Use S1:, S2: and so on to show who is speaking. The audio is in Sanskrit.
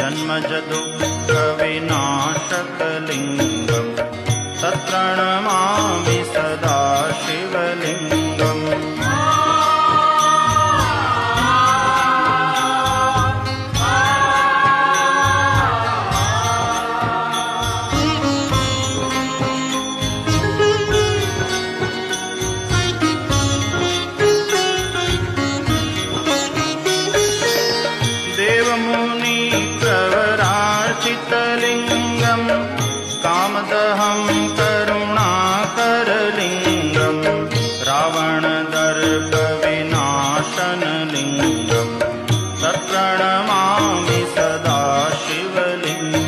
S1: जन्मज दुःखविनाशकलिङ्गं तत्प्रणमामि सदा शिवलिङ्गम्। देवमुनिप्रवराचितलिङ्गं कामदहं करुणाकरलिङ्गं रावणदर्पविनाशनलिङ्गं तत्प्रणमामि सदा शिवलिङ्गम्।